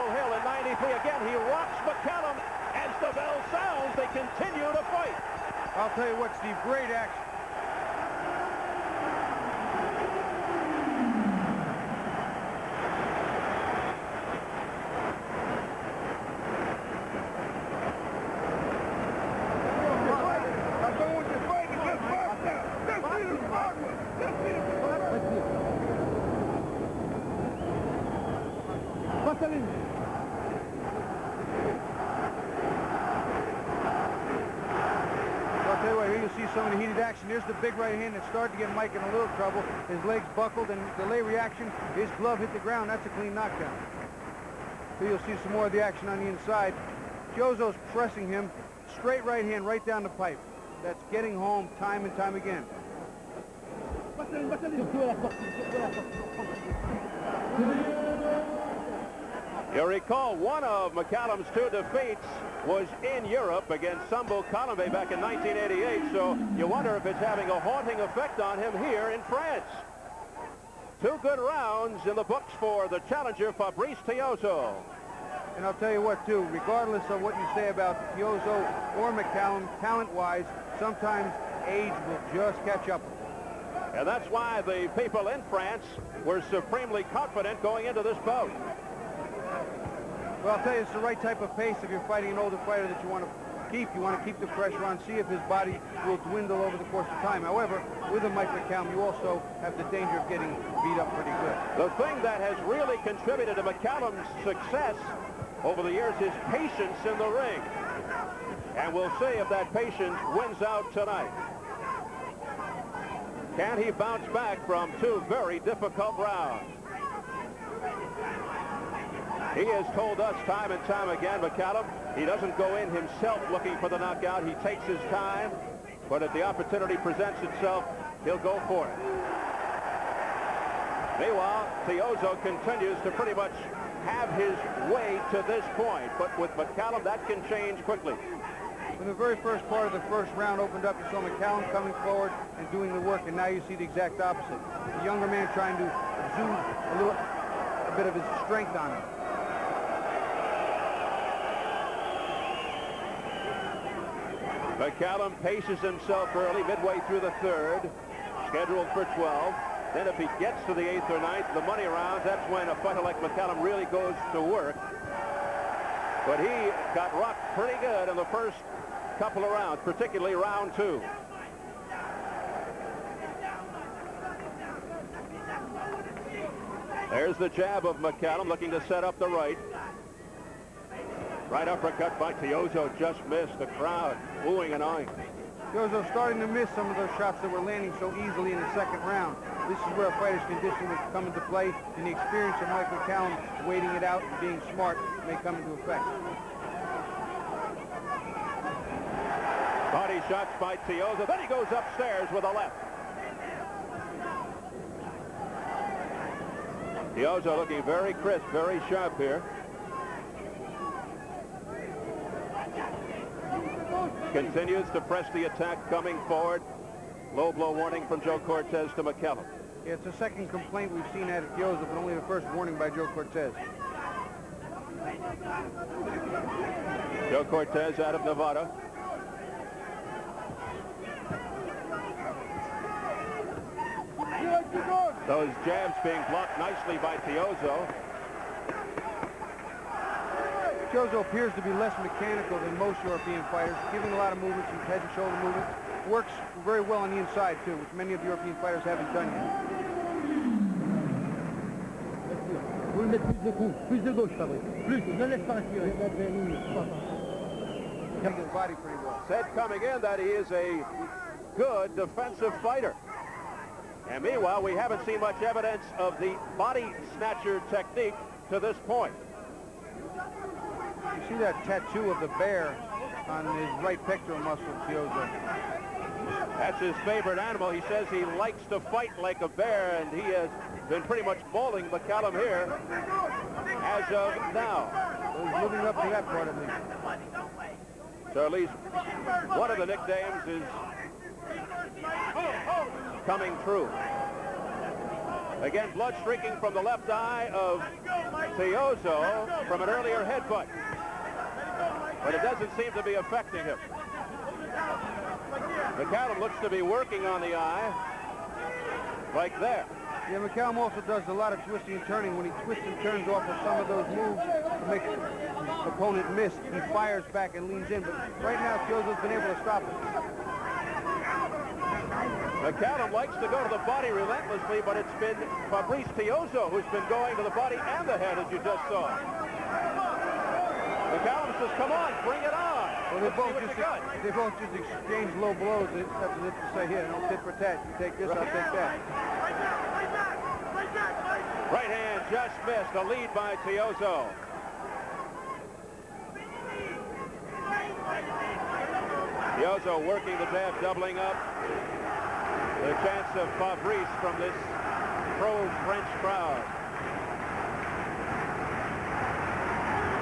Capitol Hill in '93. Again, he rocks McCallum. As the bell sounds, they continue to fight. I'll tell you what, Steve, great action. Some of the heated action. Here's the big right hand that started to get Mike in a little trouble. His legs buckled and delay reaction. His glove hit the ground. That's a clean knockdown. So you'll see some more of the action on the inside. Tiozzo's pressing him. Straight right hand right down the pipe. That's getting home time and time again. You'll recall one of McCallum's 2 defeats was in Europe against Sambo Colombe back in 1988, so you wonder if it's having a haunting effect on him here in France. 2 good rounds in the books for the challenger, Fabrice Tiozzo. And I'll tell you what, too, regardless of what you say about Tiozzo or McCallum, talent-wise, sometimes age will just catch up. And that's why the people in France were supremely confident going into this bout. Well, I'll tell you, it's the right type of pace if you're fighting an older fighter that you want to keep. You want to keep the pressure on, see if his body will dwindle over the course of time. However, with a Mike McCallum, you also have the danger of getting beat up pretty good. The thing that has really contributed to McCallum's success over the years is patience in the ring. And we'll see if that patience wins out tonight. Can he bounce back from 2 very difficult rounds? He has told us time and time again, McCallum, he doesn't go in himself looking for the knockout. He takes his time, but if the opportunity presents itself, he'll go for it. Meanwhile, Tiozzo continues to pretty much have his way to this point, but with McCallum, that can change quickly. When the very first part of the first round opened up, you saw McCallum coming forward and doing the work, and now you see the exact opposite. The younger man trying to exude a bit of his strength on him. McCallum paces himself early, midway through the 3rd, scheduled for 12. Then if he gets to the 8th or 9th, the money rounds, that's when a fighter like McCallum really goes to work. But he got rocked pretty good in the first couple of rounds, particularly round 2. There's the jab of McCallum looking to set up the right. Right uppercut by Tiozzo, just missed. The crowd oohing and eyeing. Tiozzo starting to miss some of those shots that were landing so easily in the 2nd round. This is where a fighter's conditioning will come into play, and the experience of Mike McCallum waiting it out and being smart may come into effect. Body shots by Tiozzo. Then he goes upstairs with a left. Tiozzo looking very crisp, very sharp here. Continues to press the attack coming forward. Low blow warning from Joe Cortez to McCallum. Yeah, it's the 2nd complaint we've seen out of Tiozzo, but only the 1st warning by Joe Cortez. Joe Cortez out of Nevada. Those jabs being blocked nicely by Tiozzo. Tiozzo appears to be less mechanical than most European fighters, giving a lot of movement, some head and shoulder movement. Works very well on the inside, too, which many of the European fighters haven't done yet. Vous le mettez plus de coups, plus de gauche, Fabrice. Plus, ne laisse pas respirer. Kept his body pretty well. Said coming in that he is a good defensive fighter. And meanwhile, we haven't seen much evidence of the body snatcher technique to this point. You see that tattoo of the bear on his right pectoral muscle, Tiozzo. That's his favorite animal. He says he likes to fight like a bear, and he has been pretty much bowling McCallum here as of now. So he's living up to that part of it. So at least one of the nicknames is coming true. Again, blood streaking from the left eye of Tiozzo from an earlier headbutt. But it doesn't seem to be affecting him. McCallum looks to be working on the eye, like that. Yeah, McCallum also does a lot of twisting and turning. When he twists and turns off of some of those moves to make his opponent miss, he fires back and leans in. But right now, Tiozzo's been able to stop it. McCallum likes to go to the body relentlessly, but it's been Fabrice Tiozzo who's been going to the body and the head, as you just saw. McCallum says, come on, bring it on. Well, they both just exchanged low blows. That's what it to say here. No tit for tat. You take this, I'll take that. Right hand just missed. A lead by Tiozzo. Tiozzo working the jab, doubling up. The chance of Fabrice from this pro-French crowd.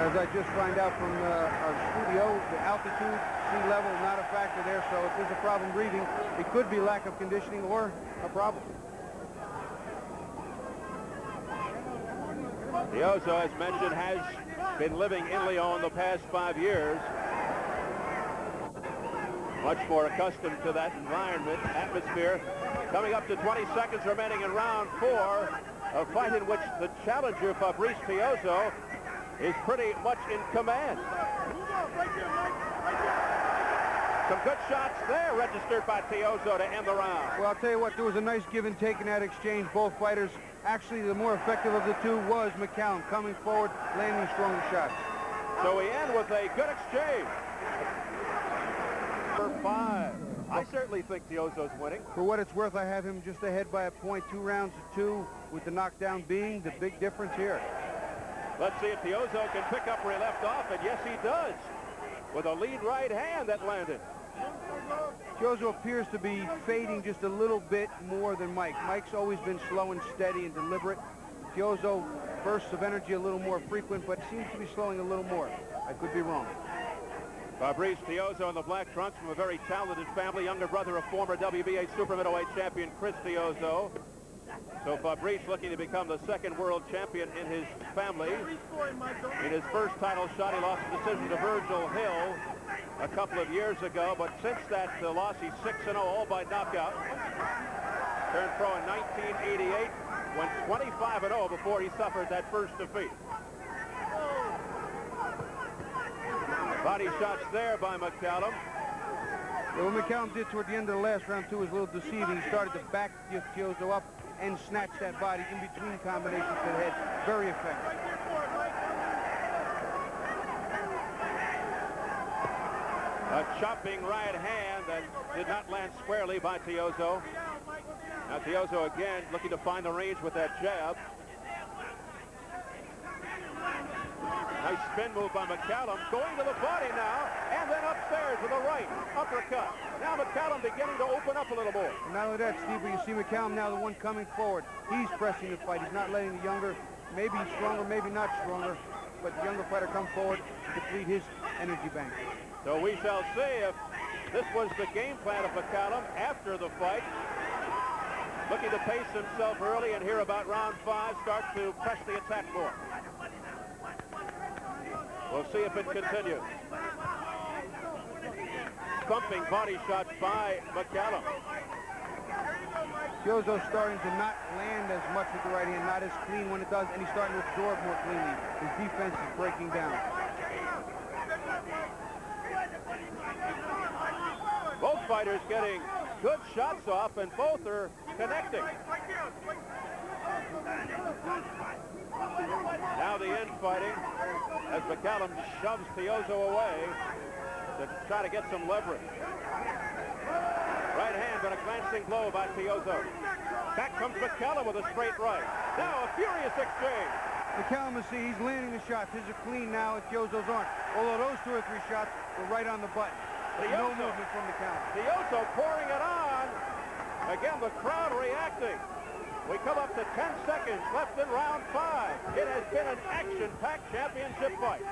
As I just find out from our studio, the altitude, sea level, not a factor there. So if there's a problem breathing, it could be lack of conditioning or a problem. Tiozzo, as mentioned, has been living in Lyon the past 5 years. Much more accustomed to that environment, atmosphere. Coming up to 20 seconds remaining in round 4, a fight in which the challenger, Fabrice Tiozzo, is pretty much in command. Some good shots there registered by Tiozzo to end the round. Well, I'll tell you what, there was a nice give and take in that exchange. Both fighters, actually the more effective of the two was McCallum, coming forward, landing stronger shots. So we end with a good exchange. For 5. I certainly think Tiozzo's winning. For what it's worth, I have him just ahead by a point, 2 rounds to 2, with the knockdown being the big difference here. Let's see if Tiozzo can pick up where he left off, and yes, he does, with a lead right hand that landed. Tiozzo appears to be fading just a little bit more than Mike. Mike's always been slow and steady and deliberate. Tiozzo, bursts of energy a little more frequent, but seems to be slowing a little more. I could be wrong. Fabrice Tiozzo in the black trunks from a very talented family, younger brother of former WBA super middleweight champion Chris Tiozzo. So Fabrice looking to become the second world champion in his family. In his first title shot, he lost a decision to Virgil Hill a couple of years ago, but since that loss, he's 6-0, all by knockout. Turned pro in 1988, went 25-0 before he suffered that first defeat. Body shots there by McCallum. Yeah, what McCallum did toward the end of the last round, too, was a little deceiving. He started to back Tiozzo up and snatch that body in between combinations to the head. Very effective. A chopping right hand that did not land squarely by Tiozzo. Now Tiozzo again looking to find the range with that jab. Nice spin move by McCallum, going to the body now, and then upstairs with a right uppercut. Now McCallum beginning to open up a little more. And not only that, Steve, but you see McCallum now, the one coming forward. He's pressing the fight. He's not letting the younger, maybe stronger, maybe not stronger, but the younger fighter come forward to deplete his energy bank. So we shall see if this was the game plan of McCallum after the fight. Looking to pace himself early and here about round 5, start to press the attack more. We'll see if it continues. Thumping body shots by McCallum. Tiozzo's starting to not land as much with the right hand, not as clean when it does, and he's starting to absorb more cleanly. His defense is breaking down. Both fighters getting good shots off, and both are connecting. Now the infighting as McCallum shoves Tiozzo away to try to get some leverage. Right hand, but a glancing blow by Tiozzo. Back comes McCallum with a straight right. Now a furious exchange. McCallum, you see, he's landing the shots. His are clean now, and Tiozzo's aren't. Although those 2 or 3 shots were right on the button. No movement from McCallum. Tiozzo pouring it on. Again, the crowd reacting. We come up to 10 seconds left in round 5. It has been an action-packed championship fight.